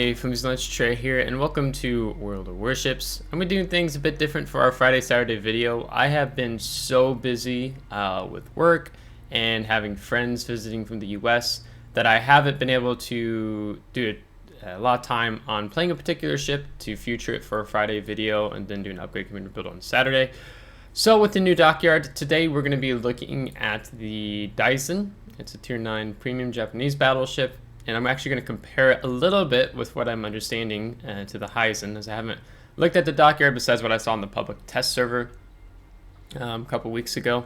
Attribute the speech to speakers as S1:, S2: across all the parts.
S1: Hey, FlimsyLunchTray here, and welcome to World of Warships. I'm going to be doing things a bit different for our Friday, Saturday video. I have been so busy with work and having friends visiting from the US that I haven't been able to do a lot of time on playing a particular ship to future it for a Friday video and then do an upgrade commander build on Saturday. So with the new Dockyard, today we're going to be looking at the Daisen. It's a tier 9 premium Japanese battleship. And I'm actually going to compare it a little bit with what I'm understanding to the Hizen, as I haven't looked at the Dockyard besides what I saw on the public test server a couple weeks ago.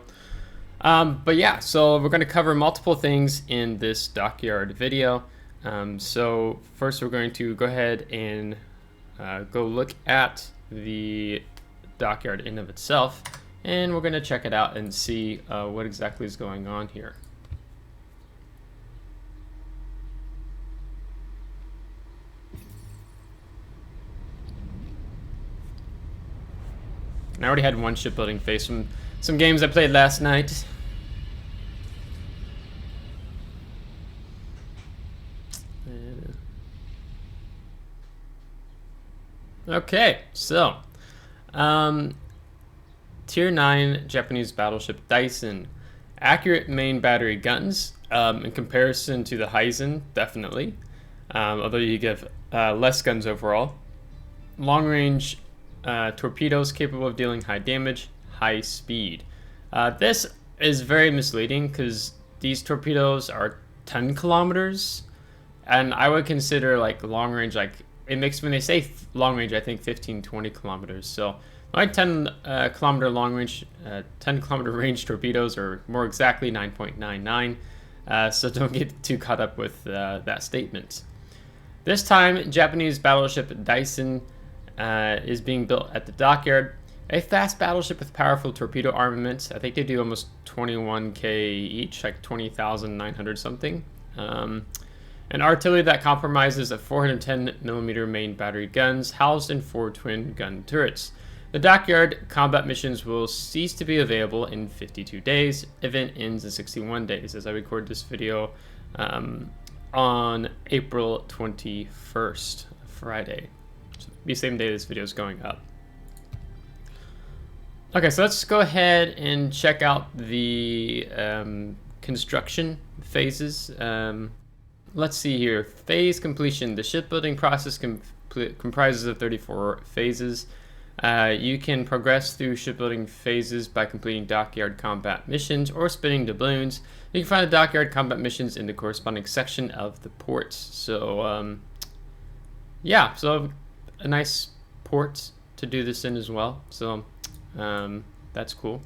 S1: But yeah, so we're going to cover multiple things in this Dockyard video. So first we're going to go ahead and go look at the Dockyard in of itself, and we're going to check it out and see what exactly is going on here. And I already had one shipbuilding phase from some games I played last night. Okay, so tier 9 Japanese battleship Daisen. Accurate main battery guns in comparison to the Hizen, definitely. Although you give less guns overall. Long range torpedoes capable of dealing high damage, high speed. This is very misleading because these torpedoes are 10 kilometers, and I would consider like long range, like it makes, when they say long range, I think 15-20 kilometers. So like 10 kilometer long range, 10 kilometer range torpedoes are more exactly 9.99. So don't get too caught up with that statement. This time, Japanese battleship Daisen is being built at the Dockyard. A fast battleship with powerful torpedo armament. I think they do almost 21k each, like 20,900 something. An artillery that compromises of 410mm main battery guns housed in 4 twin gun turrets. The Dockyard combat missions will cease to be available in 52 days. Event ends in 61 days as I record this video on April 21st, Friday. Be the same day this video is going up. Okay, so let's go ahead and check out the construction phases. Let's see here. Phase completion. The shipbuilding process comprises of 34 phases. You can progress through shipbuilding phases by completing Dockyard combat missions or spinning doubloons. You can find the Dockyard combat missions in the corresponding section of the ports. So, yeah, so a nice port to do this in as well. So, that's cool.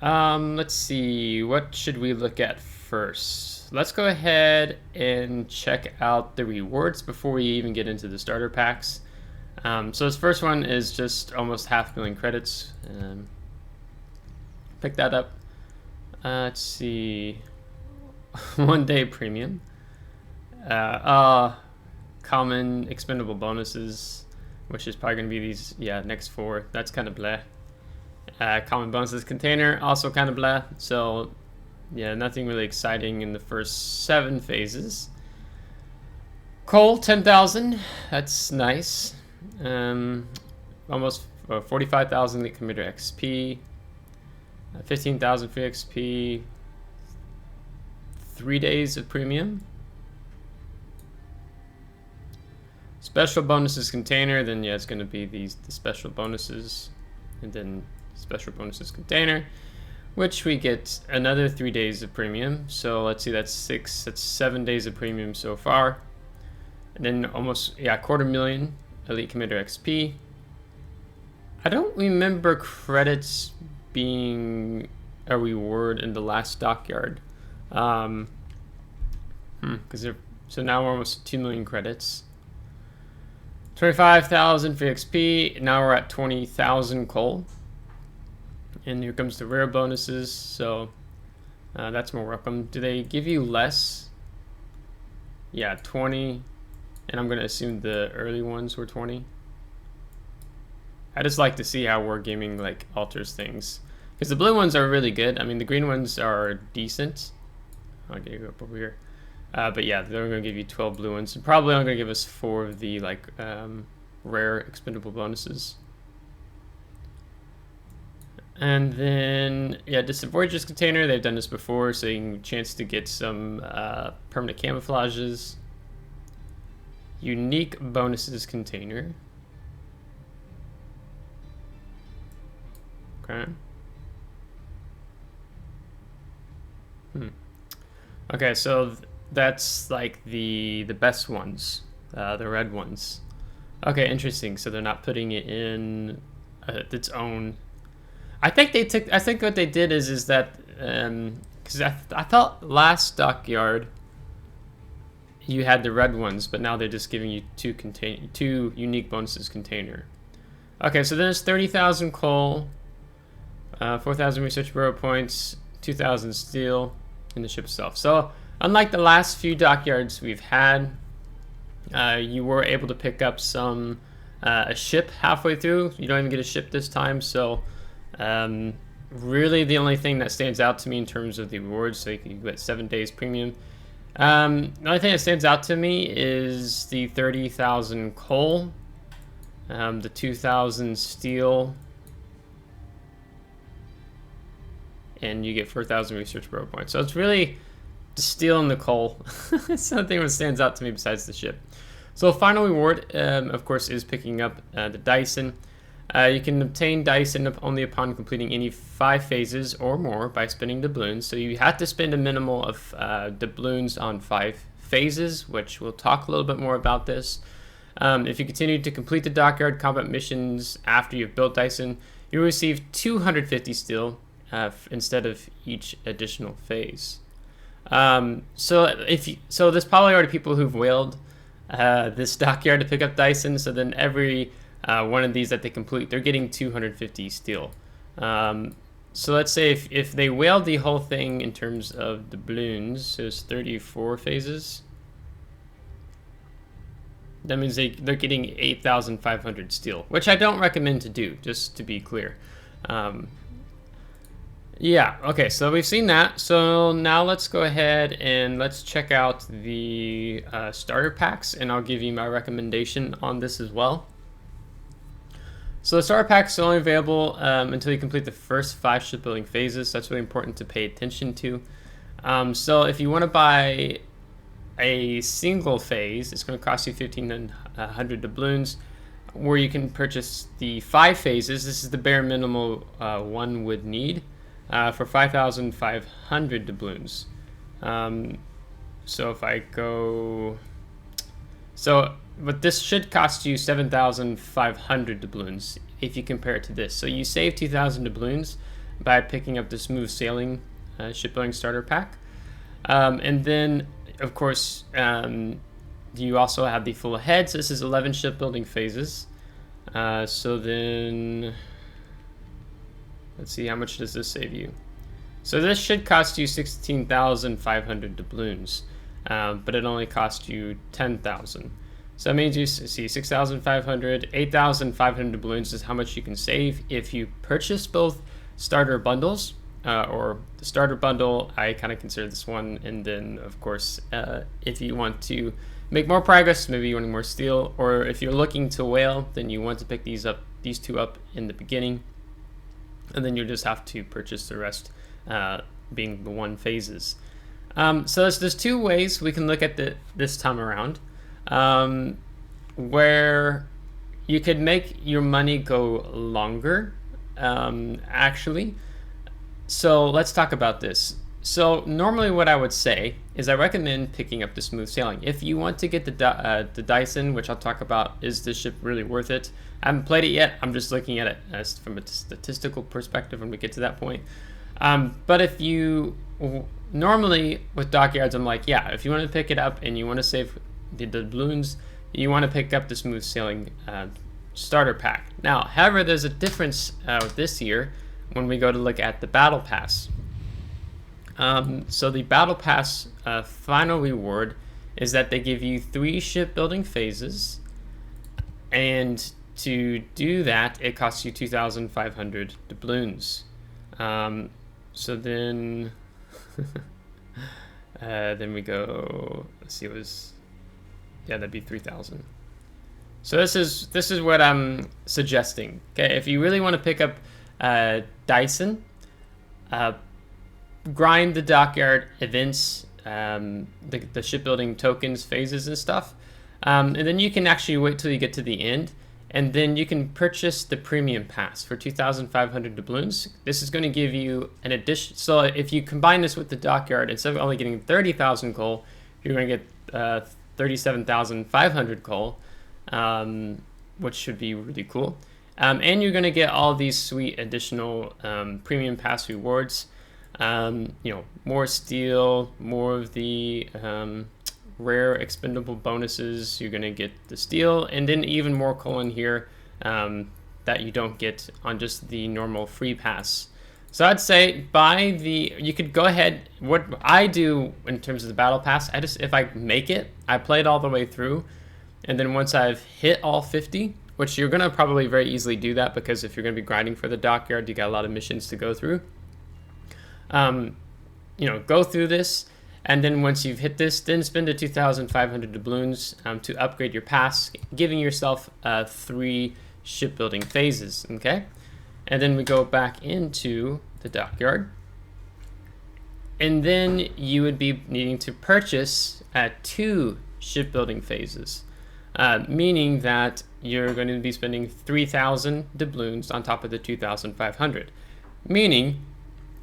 S1: Let's see, what should we look at first? Let's go ahead and check out the rewards before we even get into the starter packs. So this first one is just almost 500,000 credits. Pick that up. Let's see. 1 day premium. Common expendable bonuses, which is probably going to be these, yeah, next 4. That's kind of blah. Common bonuses container, also kind of blah. So, yeah, nothing really exciting in the first 7 phases. Coal, 10,000. That's nice. Almost 45,000 elite commander XP. 15,000 free XP. 3 days of premium. Special bonuses container, then yeah, it's going to be the special bonuses, and then special bonuses container, which we get another 3 days of premium. So let's see, that's 7 days of premium so far, and then almost, yeah, 250,000 elite commander XP. I don't remember credits being a reward in the last Dockyard. So now we're almost 2 million credits. 25,000 for XP. Now we're at 20,000 coal. And here comes the rare bonuses. So that's more welcome. Do they give you less? Yeah, 20. And I'm going to assume the early ones were 20. I just like to see how Wargaming like alters things. Because the blue ones are really good. I mean, the green ones are decent. I'll get you up over here. But yeah, they're going to give you 12 blue ones. And probably only going to give us 4 of the like rare expendable bonuses. And then, yeah, just a Voyager's container. They've done this before, so you can chance to get some permanent camouflages. Unique bonuses container. Okay. Okay, so that's like the best ones, the red ones. Okay, interesting. So they're not putting it in its own. I think what they did is that because I thought last Dockyard you had the red ones, but now they're just giving you two unique bonuses container. Okay, so then it's 30,000 coal, 4,000 research bureau points, 2,000 steel in the ship itself. So unlike the last few dockyards we've had, you were able to pick up a ship halfway through. You don't even get a ship this time, so really the only thing that stands out to me in terms of the rewards, so you can get 7 days premium. The only thing that stands out to me is the 30,000 coal, the 2,000 steel, and you get 4,000 research bureau points. So it's really the steel and the coal. Something that stands out to me besides the ship. So final reward, of course, is picking up the Daisen. You can obtain Daisen only upon completing any 5 phases or more by spending doubloons. So you have to spend a minimum of doubloons on 5 phases, which we'll talk a little bit more about this. If you continue to complete the Dockyard combat missions after you've built Daisen, you'll receive 250 steel instead of each additional phase. So there's probably already people who've whaled this Dockyard to pick up Daisen. So then every one of these that they complete, they're getting 250 steel. So let's say if they whaled the whole thing in terms of doubloons, so it's 34 phases. That means they're getting 8,500 steel, which I don't recommend to do, just to be clear. Yeah, okay, so we've seen that. So now let's go ahead and let's check out the starter packs, and I'll give you my recommendation on this as well. So the starter packs are only available until you complete the first 5 shipbuilding phases. So that's really important to pay attention to. So if you want to buy a single phase, it's going to cost you 1,500 doubloons. Where you can purchase the 5 phases, this is the bare minimum one would need for 5,500 doubloons. So if I go, but this should cost you 7,500 doubloons if you compare it to this. So you save 2,000 doubloons by picking up the smooth sailing shipbuilding starter pack. And then, of course, you also have the full ahead. So this is 11 shipbuilding phases. So then, let's see, how much does this save you? So this should cost you 16,500 doubloons, but it only cost you 10,000. So that means you see 6,500, 8,500 doubloons is how much you can save if you purchase both starter bundles, or the starter bundle, I kind of consider this one, and then of course, if you want to make more progress, maybe you want more steel, or if you're looking to whale, then you want to pick these two up in the beginning, and then you'll just have to purchase the rest, being the 1 phases. So there's 2 ways we can look at this time around, where you could make your money go longer, actually. So let's talk about this. So normally what I would say is I recommend picking up the smooth sailing. If you want to get the Daisen, which I'll talk about, is this ship really worth it? I haven't played it yet. I'm just looking at it as from a statistical perspective when we get to that point. But if you, normally with dockyards, I'm like, yeah, if you want to pick it up and you want to save the doubloons, you want to pick up the smooth sailing starter pack. Now, however, there's a difference this year when we go to look at the battle pass. So the battle pass final reward is that they give you 3 shipbuilding phases, and to do that it costs you 2,500 doubloons. So then Then we go, let's see, yeah, that'd be 3,000. So this is what I'm suggesting. Okay, if you really want to pick up Daisen, grind the Dockyard events, the shipbuilding tokens, phases, and stuff, and then you can actually wait till you get to the end, and then you can purchase the premium pass for 2,500 doubloons. This is going to give you an addition. So if you combine this with the Dockyard, instead of only getting 30,000 coal, you're going to get 37,500 coal, which should be really cool. And you're going to get all these sweet additional premium pass rewards. More steel, more of the rare expendable bonuses. You're going to get the steel, and then even more coal in here that you don't get on just the normal free pass. So I'd say you could go ahead. What I do in terms of the battle pass, if I make it, I play it all the way through, and then once I've hit all 50, which you're going to probably very easily do that, because if you're going to be grinding for the Dockyard, you got a lot of missions to go through. Go through this, and then once you've hit this, then spend the 2,500 doubloons to upgrade your pass, giving yourself 3 shipbuilding phases. Okay, and then we go back into the Dockyard, and then you would be needing to purchase 2 shipbuilding phases, meaning that you're going to be spending 3,000 doubloons on top of the 2,500, meaning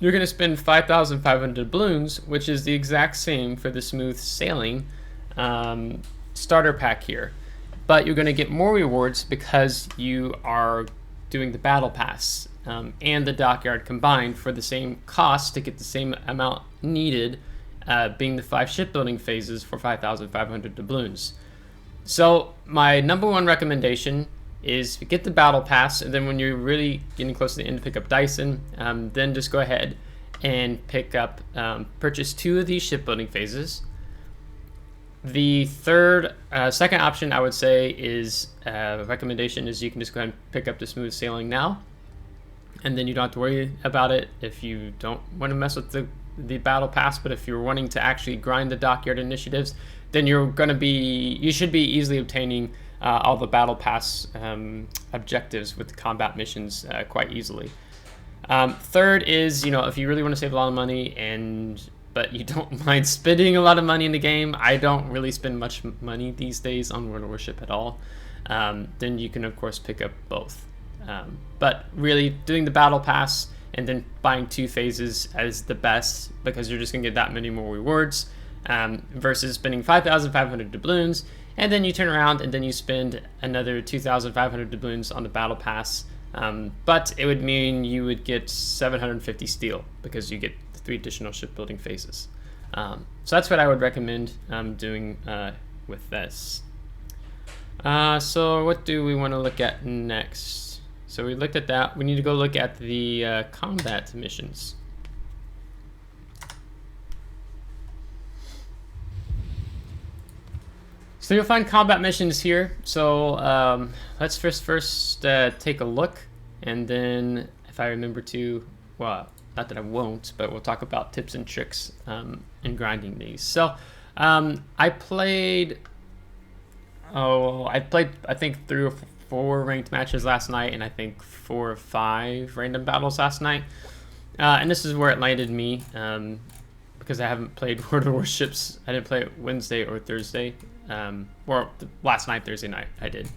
S1: you're going to spend 5,500 doubloons, which is the exact same for the smooth sailing starter pack here. But you're going to get more rewards because you are doing the battle pass and the Dockyard combined for the same cost to get the same amount needed, being the 5 shipbuilding phases for 5,500 doubloons. So my number 1 recommendation is get the battle pass, and then when you're really getting close to the end, pick up Daisen. Then just go ahead and purchase 2 of these shipbuilding phases. The second option I would say is recommendation is you can just go ahead and pick up the smooth sailing now, and then you don't have to worry about it if you don't want to mess with the battle pass. But if you're wanting to actually grind the Dockyard initiatives, then you should be easily obtaining all the battle pass objectives with the combat missions quite easily. Third is, if you really want to save a lot of money but you don't mind spending a lot of money in the game, I don't really spend much money these days on World of Warship at all, then you can of course pick up both. But really doing the battle pass and then buying 2 phases is the best, because you're just going to get that many more rewards versus spending 5,500 doubloons. And then you turn around and then you spend another 2,500 doubloons on the battle pass. But it would mean you would get 750 steel because you get 3 additional shipbuilding phases. So that's what I would recommend doing with this. So what do we want to look at next? So we looked at that. We need to go look at the combat missions. So you'll find combat missions here. So let's first take a look, and then if I remember to, well, not that I won't, but we'll talk about tips and tricks in grinding these. So I played I think 3 or 4 ranked matches last night, and I think 4 or 5 random battles last night. And this is where it landed me because I haven't played World of Warships. I didn't play it Wednesday or Thursday. Or last night, Thursday night, I did.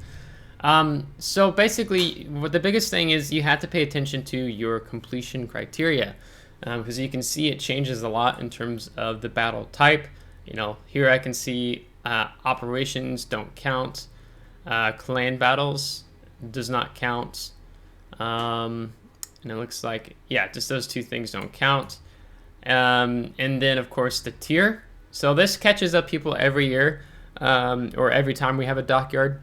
S1: So basically, what the biggest thing is you have to pay attention to your completion criteria, because you can see it changes a lot in terms of the battle type. Here I can see operations don't count, clan battles does not count, and it looks like, yeah, just those 2 things don't count. And then of course the tier. So this catches up people every year. Or every time we have a Dockyard.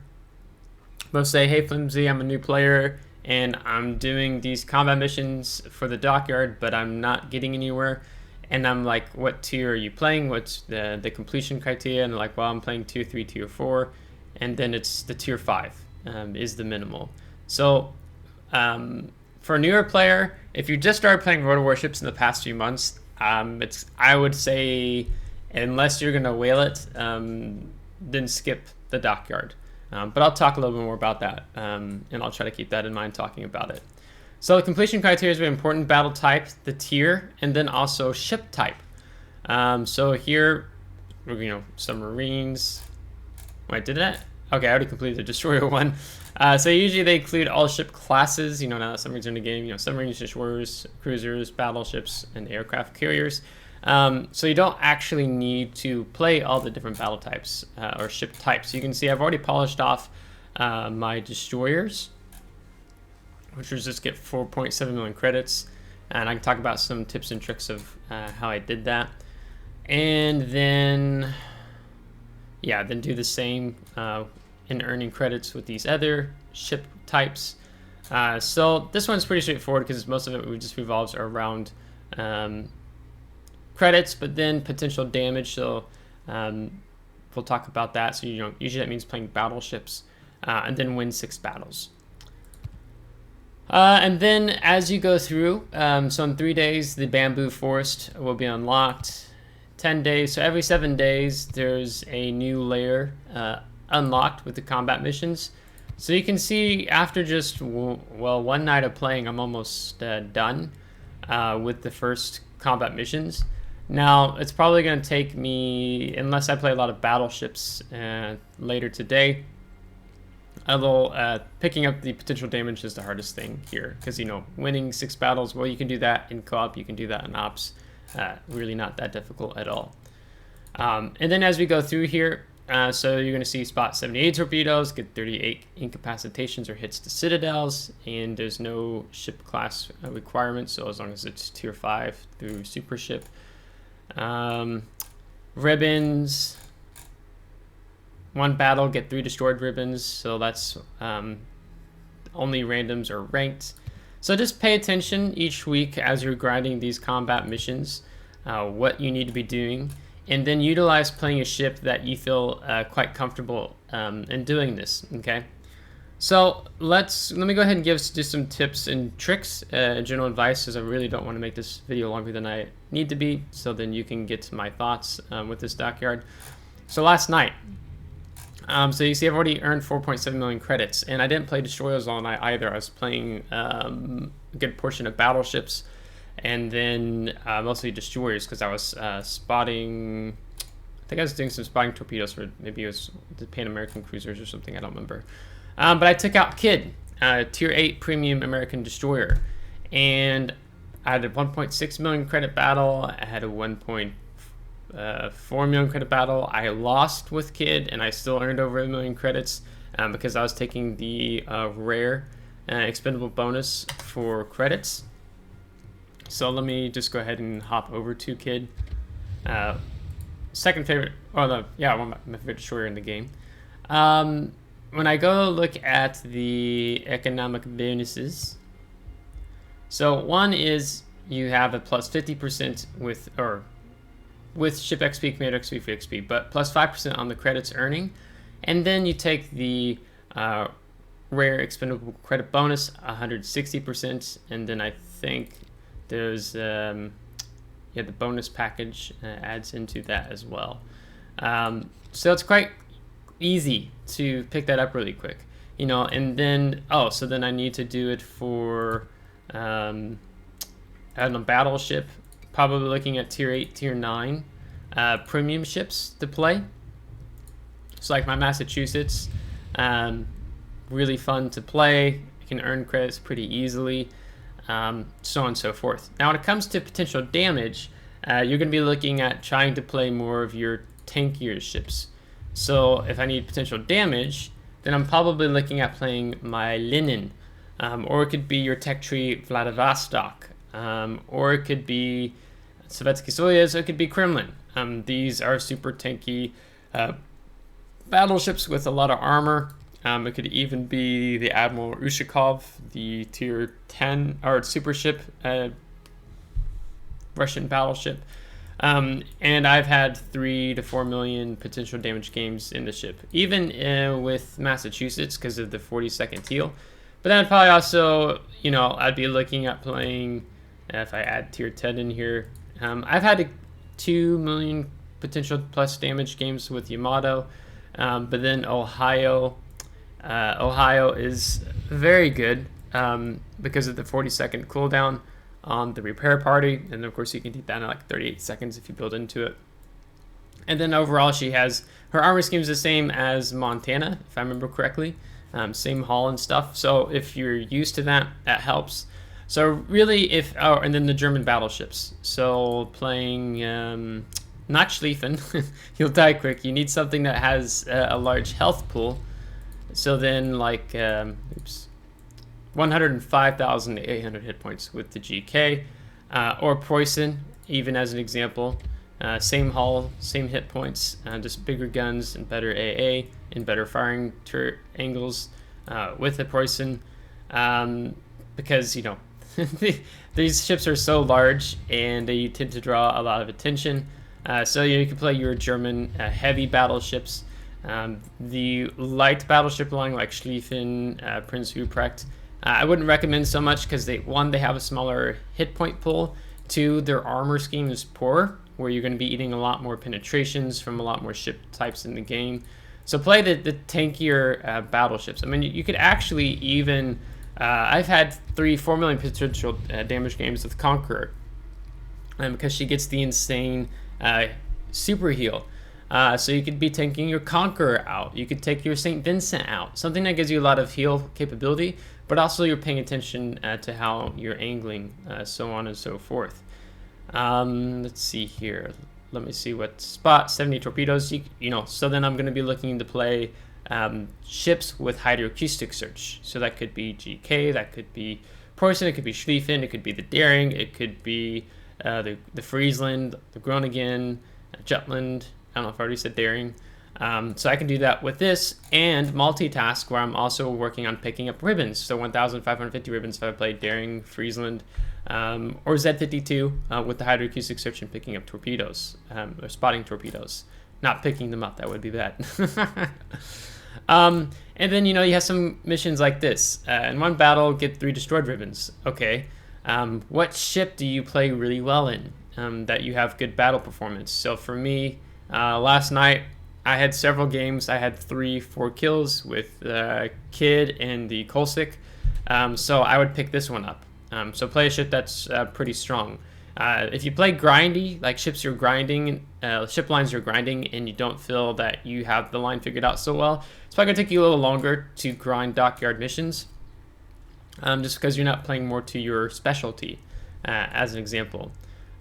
S1: They'll say, hey Flimsy, I'm a new player and I'm doing these combat missions for the Dockyard, but I'm not getting anywhere. And I'm like, what tier are you playing? What's the completion criteria? And they're like, well, I'm playing tier 3, tier 4. And then it's the tier 5 is the minimal. So for a newer player, if you just started playing World of Warships in the past few months, I would say Unless you're going to whale it, then skip the Dockyard. But I'll talk a little bit more about that, and I'll try to keep that in mind talking about it. So the completion criteria is very important: battle type, the tier, and then also ship type. So here, submarines. Wait, did that? Okay, I already completed the destroyer one. So usually they include all ship classes. Now that submarines are in the game, submarines, destroyers, cruisers, battleships, and aircraft carriers. So you don't actually need to play all the different battle types or ship types. You can see I've already polished off my destroyers, which was just get 4.7 million credits. And I can talk about some tips and tricks of how I did that. And then, then do the same in earning credits with these other ship types. So this one's pretty straightforward because most of it just revolves around credits, but then potential damage. So we'll talk about that. So usually that means playing battleships and then win 6 battles. And then as you go through, so in 3 days the bamboo forest will be unlocked. 10 days, so every 7 days there's a new layer unlocked with the combat missions. So you can see after just one night of playing, I'm almost done with the first combat missions. Now it's probably going to take me, unless I play a lot of battleships later today, although picking up the potential damage is the hardest thing here, because winning 6 battles, well, you can do that in co-op, you can do that in ops. Really not that difficult at all. And then as we go through here, so you're going to see spot 78 torpedoes, get 38 incapacitations or hits to citadels, and there's no ship class requirement, so as long as it's tier 5 through super ship. Ribbons, 1 battle, get 3 destroyed ribbons, so that's only randoms or ranked. So just pay attention each week as you're grinding these combat missions, what you need to be doing, and then utilize playing a ship that you feel quite comfortable in doing this, okay? So let me go ahead and give just some tips and tricks, general advice, as I really don't want to make this video longer than I need to be, so then you can get to my thoughts with this Dockyard. So last night, so you see I've already earned 4.7 million credits, and I didn't play destroyers all night either. I was playing a good portion of battleships, and then mostly destroyers, because I was spotting, I think I was doing some spotting torpedoes for, maybe it was the Pan American cruisers or something, I don't remember. But I took out Kidd, tier 8 premium American destroyer, and I had a 1.6 million credit battle. I had a 1.4 million credit battle. I lost with Kidd, and I still earned over 1 million credits because I was taking the rare expendable bonus for credits. So let me just go ahead and hop over to Kidd. Second favorite, one of my favorite destroyer in the game. When I go look at the economic bonuses, so one is you have a plus 50% with ship XP, commander XP, free XP, but plus 5% on the credits earning, and then you take the rare expendable credit bonus, 160%, and then I think there's the bonus package adds into that as well. So it's quite easy to pick that up really quick, and then so then I need to do it for on a battleship, probably looking at tier 8, tier 9 premium ships to play. So like my Massachusetts, really fun to play. You can earn credits pretty easily, so on and so forth. Now when it comes to potential damage, you're going to be looking at trying to play more of your tankier ships. So if I need potential damage, then I'm probably looking at playing my Linen, or it could be your tech tree Vladivostok, or it could be Sovietsky Soyuz, or it could be Kremlin. These are super tanky battleships with a lot of armor. It could even be the Admiral Ushakov, the tier 10 or super ship Russian battleship. And I've had 3 to 4 million potential damage games in the ship, even with Massachusetts because of the 40-second teal. But then I'd probably also, I'd be looking at playing, if I add tier 10 in here, I've had 2 million potential plus damage games with Yamato. But then Ohio is very good because of the 40-second cooldown on the repair party, and of course you can do that in like 38 seconds if you build into it. And then overall, she has her armor scheme is the same as Montana, if I remember correctly, same hull and stuff. So if you're used to that, that helps. So really, and then the German battleships. So playing not Schlieffen, you'll die quick. You need something that has a large health pool. So then, like, 105,800 hit points with the GK, or Preußen, even as an example. Same hull, same hit points, just bigger guns and better AA and better firing turret angles with the Preußen, because, you know, these ships are so large and they tend to draw a lot of attention. So you can play your German heavy battleships. The light battleship line like Schlieffen, Prinz Ruprecht, I wouldn't recommend so much because they have a smaller hit point pool. 2, their armor scheme is poor, where you're going to be eating a lot more penetrations from a lot more ship types in the game. So play the tankier battleships. I mean, you could actually even I've had 4 million potential damage games with Conqueror, because she gets the insane super heal. So you could be taking your Conqueror out. You could take your St. Vincent out. Something that gives you a lot of heal capability, but also you're paying attention to how you're angling, so on and so forth. Let's see here. Let me see what spot. 70 torpedoes. You know, so then I'm going to be looking to play ships with hydroacoustic search. So that could be GK, that could be Preußen, it could be Schlieffen, it could be the Daring, it could be the Friesland, the Groningen, Jutland. I don't know if I already said Daring. So I can do that with this and multitask, where I'm also working on picking up ribbons. So 1,550 ribbons if I play Daring, Friesland, or Z52 with the hydroacoustic search and picking up torpedoes, or spotting torpedoes. Not picking them up, that would be bad. And then, you know, you have some missions like this. In one battle, get 3 destroyed ribbons. Okay. What ship do you play really well in that you have good battle performance? So for me, last night, I had several games. I had 3-4 kills with Kid and the Kolsik. So I would pick this one up. So play a ship that's pretty strong. If you play grindy, like ships you're grinding, ship lines you're grinding, and you don't feel that you have the line figured out so well, it's probably going to take you a little longer to grind dockyard missions, just because you're not playing more to your specialty, as an example.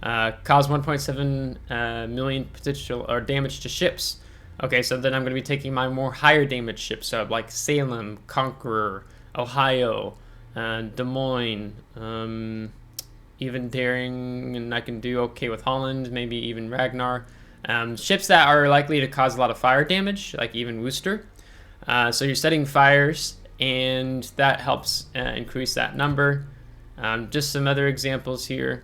S1: Cause 1.7 million potential or damage to ships. Okay, so then I'm going to be taking my more higher damage ships, so like Salem, Conqueror, Ohio, Des Moines, even Daring, and I can do okay with Holland, maybe even Ragnar. Ships that are likely to cause a lot of fire damage, like even Worcester. So you're setting fires, and that helps increase that number. Just some other examples here.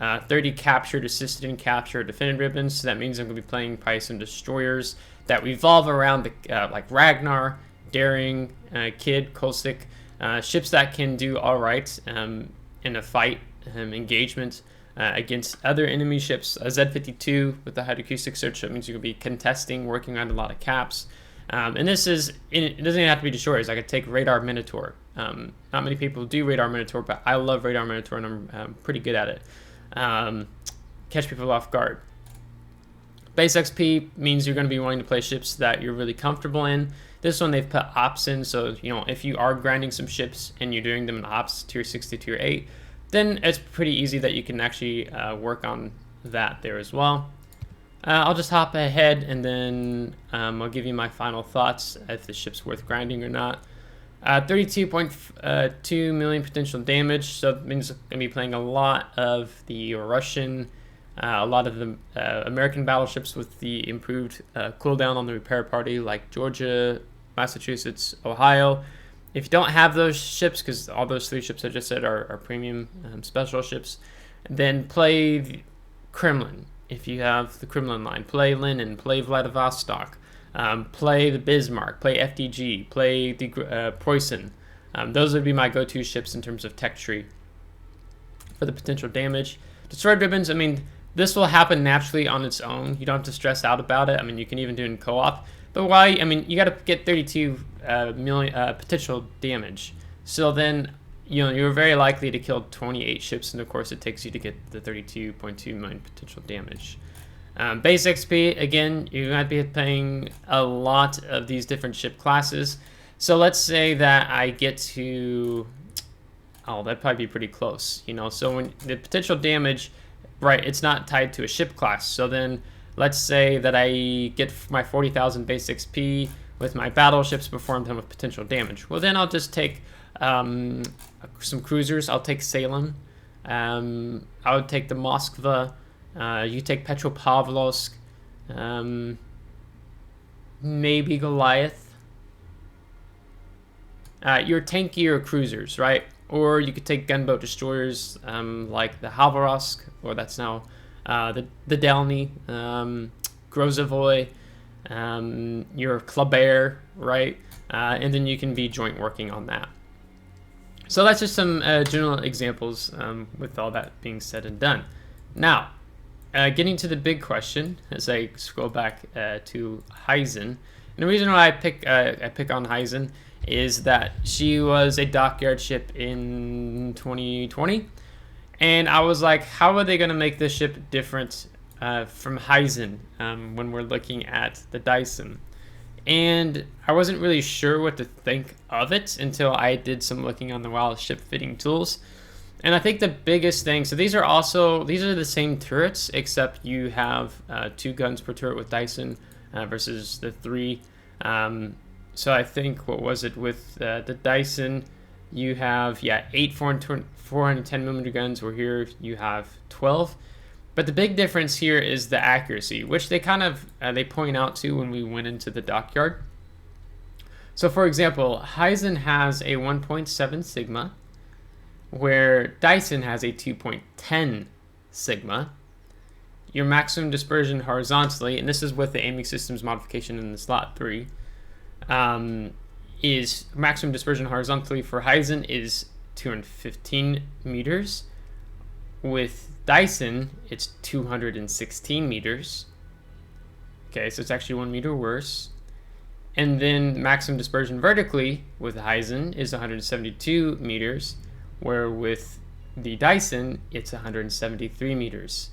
S1: 30 captured, assisted in capture, defended ribbons. So that means I'm going to be playing probably some destroyers that revolve around the like Ragnar, Daring, Kid, Kolsik. Ships that can do all right in a fight engagement against other enemy ships. Z52 with the hydroacoustic search, that means you could be contesting, working on a lot of caps. And this is, it doesn't even have to be destroyers. I could take Radar Minotaur. Not many people do Radar Minotaur, but I love Radar Minotaur, and I'm pretty good at it. Catch people off guard. Base XP means you're going to be wanting to play ships that you're really comfortable in. This one they've put ops in, so you know if you are grinding some ships and you're doing them in ops tier 6 to tier 8, then it's pretty easy that you can actually work on that there as well. I'll just hop ahead, and then I'll give you my final thoughts if the ship's worth grinding or not. 32.2 million potential damage, so it means I'm going to be playing a lot of the Russian, a lot of the American battleships with the improved cooldown on the repair party, like Georgia, Massachusetts, Ohio. If you don't have those ships, because all those 3 ships I just said are premium special ships, then play the Kremlin. If you have the Kremlin line, play Lenin, play Vladivostok, play the Bismarck, play FDG, play the Preußen. Those would be my go-to ships in terms of tech tree for the potential damage. Destroyed ribbons, I mean, This will happen naturally on its own. You don't have to stress out about it. I mean, you can even do it in co-op. But why? I mean, you got to get 32 million potential damage. So then, you're very likely to kill 28 ships, and of course, it takes you to get the 32.2 million potential damage. Base XP, again, you might be playing a lot of these different ship classes. So let's say that I get to, that'd probably be pretty close, So when the potential damage, right, it's not tied to a ship class. So then let's say that I get my 40,000 base XP with my battleships before I'm done with potential damage. Well, then I'll just take some cruisers. I'll take Salem. I would take the Moskva. You take Petropavlovsk. Maybe Goliath. Your tankier cruisers, right? Or you could take gunboat destroyers like the Halvarovsk, or that's now the Delny, Grozovoy, your Kleber, right? And then you can be joint working on that. So that's just some general examples with all that being said and done. Now, getting to the big question as I scroll back to Hizen. And the reason why I pick on Hizen is that she was a dockyard ship in 2020, and I was like, how are they going to make this ship different from Hizen when we're looking at the Daisen? And I wasn't really sure what to think of it until I did some looking on the wild ship fitting tools. And I think the biggest thing, so these are the same turrets, except you have 2 guns per turret with Daisen versus the 3. So I think, what was it, with the Daisen, you have, 8 410mm guns, where here you have 12. But the big difference here is the accuracy, which they kind of, they point out to when we went into the dockyard. So for example, Hizen has a 1.7 Sigma, where Daisen has a 2.10 Sigma. Your maximum dispersion horizontally, and this is with the aiming systems modification in the slot 3, is maximum dispersion horizontally for Hizen is 215 meters. With Daisen, it's 216 meters. Okay, so it's actually 1 meter worse. And then maximum dispersion vertically with Hizen is 172 meters, where with the Daisen, it's 173 meters.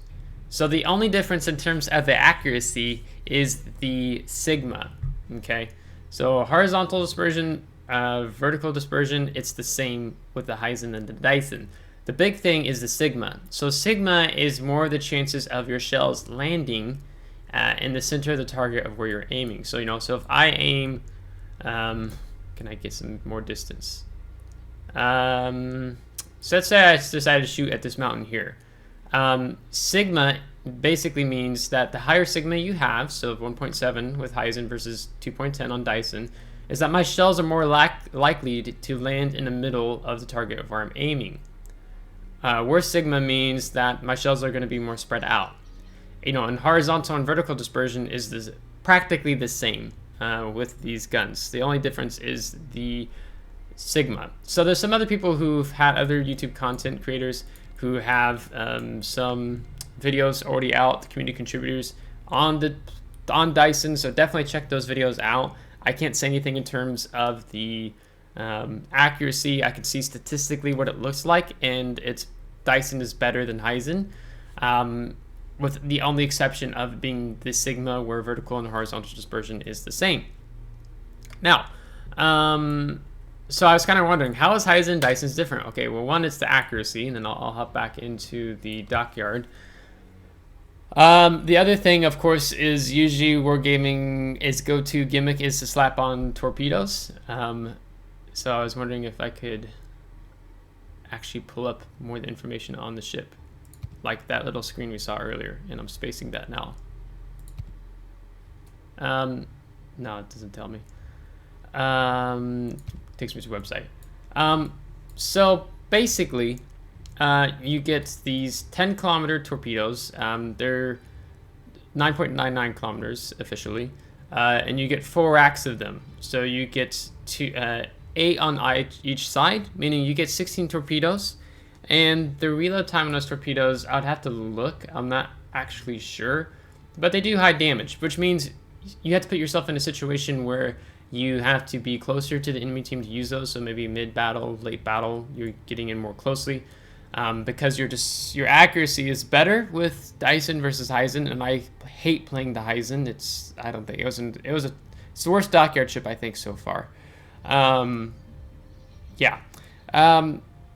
S1: So the only difference in terms of the accuracy is the sigma, okay? So horizontal dispersion, vertical dispersion, it's the same with the Hizen and the Daisen. The big thing is the sigma. So sigma is more the chances of your shells landing in the center of the target of where you're aiming. So, so if I aim, can I get some more distance? So let's say I decided to shoot at this mountain here. Sigma basically means that the higher sigma you have, so 1.7 with Hizen versus 2.10 on Daisen, is that my shells are more likely to land in the middle of the target of where I'm aiming. Worse sigma means that my shells are going to be more spread out. And horizontal and vertical dispersion is practically the same with these guns. The only difference is the sigma. So there's some other people who've had other YouTube content creators who have some videos already out, the community contributors on Daisen, so definitely check those videos out. I can't say anything in terms of the accuracy. I can see statistically what it looks like, and Daisen is better than Hizen, with the only exception of being the sigma, where vertical and horizontal dispersion is the same. Now, so I was kind of wondering, how is Hizen and Daisen's different? Okay, well, one, it's the accuracy, and then I'll hop back into the dockyard. The other thing, of course, is usually wargaming, its go-to gimmick is to slap on torpedoes. So I was wondering if I could actually pull up more information on the ship, like that little screen we saw earlier, and I'm spacing that now. No, it doesn't tell me. Takes me to the website. So basically, you get these 10-kilometer torpedoes. They're 9.99 kilometers officially, and you get 4 racks of them. So you get 8 on each side, meaning you get 16 torpedoes. And the reload time on those torpedoes, I would have to look. I'm not actually sure. But they do high damage, which means you have to put yourself in a situation where you have to be closer to the enemy team to use those. So maybe mid-battle, late battle, you're getting in more closely. Because your accuracy is better with Daisen versus Hizen, and I hate playing the Hizen. It's the worst Dockyard ship I think so far. Yeah.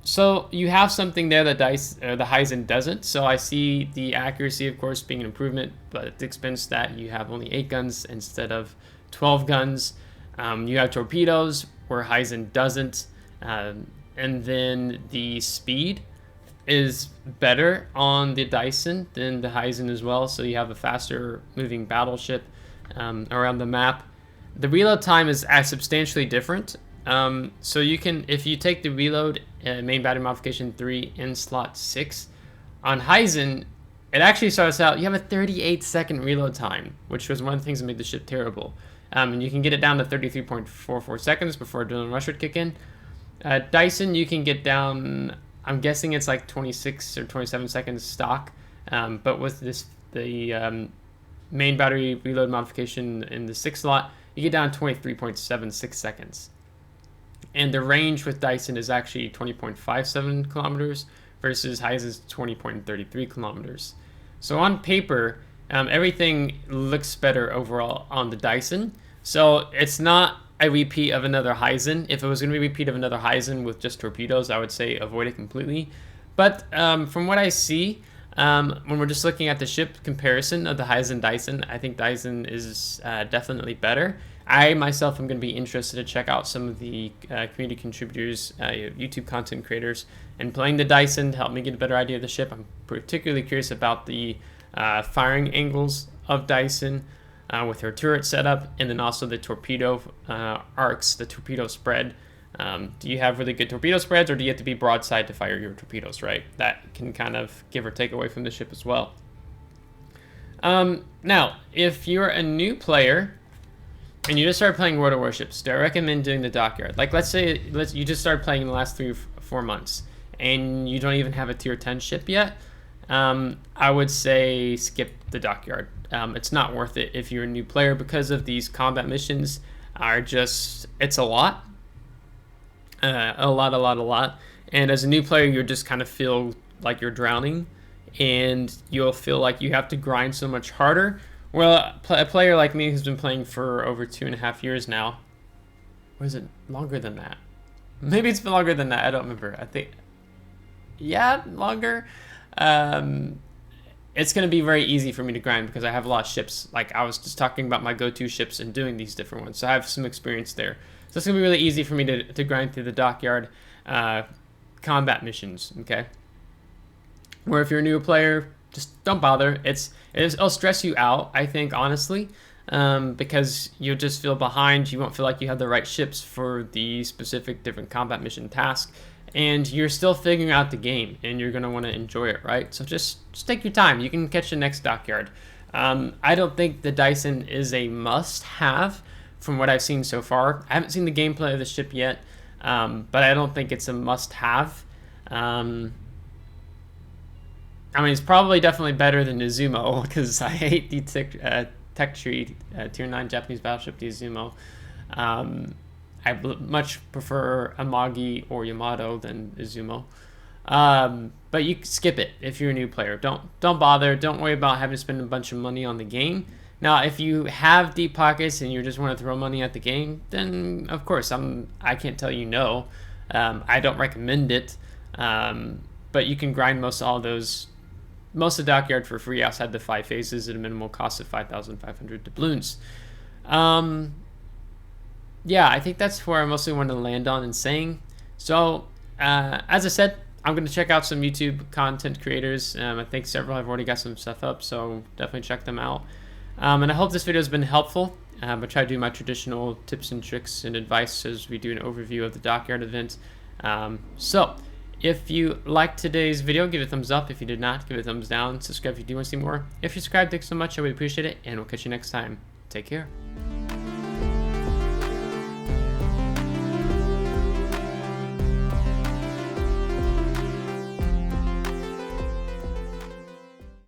S1: So you have something there that the Hizen doesn't. So I see the accuracy, of course, being an improvement, but at the expense that you have only 8 guns instead of 12 guns. You have torpedoes where Hizen doesn't, and then the speed is better on the Daisen than the Hizen as well. So you have a faster moving battleship around the map. The reload time is substantially different. So you can, if you take the reload main battery modification 3 in slot 6 on Hizen, it actually starts out, you have a 38-second reload time, which was one of the things that made the ship terrible. And you can get it down to 33.44 seconds before adrenaline rush would kick in. Daisen, you can get down, I'm guessing it's like 26 or 27 seconds stock, but with the main battery reload modification in the 6th slot, you get down 23.76 seconds. And the range with Daisen is actually 20.57 kilometers versus Hizen's 20.33 kilometers. So on paper, everything looks better overall on the Daisen. So it's not a repeat of another Hizen. If it was going to be a repeat of another Hizen with just torpedoes, I would say avoid it completely. But from what I see, when we're just looking at the ship comparison of the Hizen Daisen, I think Daisen is definitely better. I myself am going to be interested to check out some of the community contributors, YouTube content creators, and playing the Daisen to help me get a better idea of the ship. I'm particularly curious about the firing angles of Daisen with her turret setup, and then also the torpedo arcs, the torpedo spread. Do you have really good torpedo spreads, or do you have to be broadside to fire your torpedoes, right? That can kind of give or take away from the ship as well. Now, if you're a new player and you just started playing World of Warships, do I recommend doing the Dockyard? Like, let's say you just started playing in the last 3 or 4 months, and you don't even have a tier 10 ship yet. I would say skip the Dockyard. It's not worth it if you're a new player, because of these combat missions are just, it's a lot. A lot. And as a new player, you'll just kind of feel like you're drowning, and you'll feel like you have to grind so much harder. Well, a player like me who's been playing for over 2.5 years now, or is it longer than that? Maybe it's been longer than that. I don't remember. I think, yeah, longer. It's going to be very easy for me to grind because I have a lot of ships. Like, I was just talking about my go-to ships and doing these different ones, so I have some experience there. So it's going to be really easy for me to grind through the Dockyard combat missions, okay? Where if you're a new player, just don't bother. It'll stress you out, I think, honestly, because you'll just feel behind. You won't feel like you have the right ships for the specific different combat mission task. And you're still figuring out the game, and you're going to want to enjoy it, right? So just take your time. You can catch the next Dockyard. I don't think the Daisen is a must-have from what I've seen so far. I haven't seen the gameplay of the ship yet, but I don't think it's a must-have. I mean, it's probably definitely better than Izumo, because I hate the tech tree Tier 9 Japanese battleship, the Izumo. I much prefer Amagi or Yamato than Izumo. But you skip it if you're a new player. Don't bother. Don't worry about having to spend a bunch of money on the game. Now, if you have deep pockets and you just want to throw money at the game, then of course I can't tell you no. I don't recommend it. But you can grind most of the Dockyard for free outside the 5 phases at a minimal cost of 5,500 doubloons. Yeah, I think that's where I mostly want to land on and saying. So, as I said, I'm going to check out some YouTube content creators. I think several have already got some stuff up, so definitely check them out. And I hope this video has been helpful. I try to do my traditional tips and tricks and advice as we do an overview of the Dockyard event. So, if you liked today's video, give it a thumbs up. If you did not, give it a thumbs down. Subscribe if you do want to see more. If you subscribe, thanks so much. I would appreciate it, and we'll catch you next time. Take care.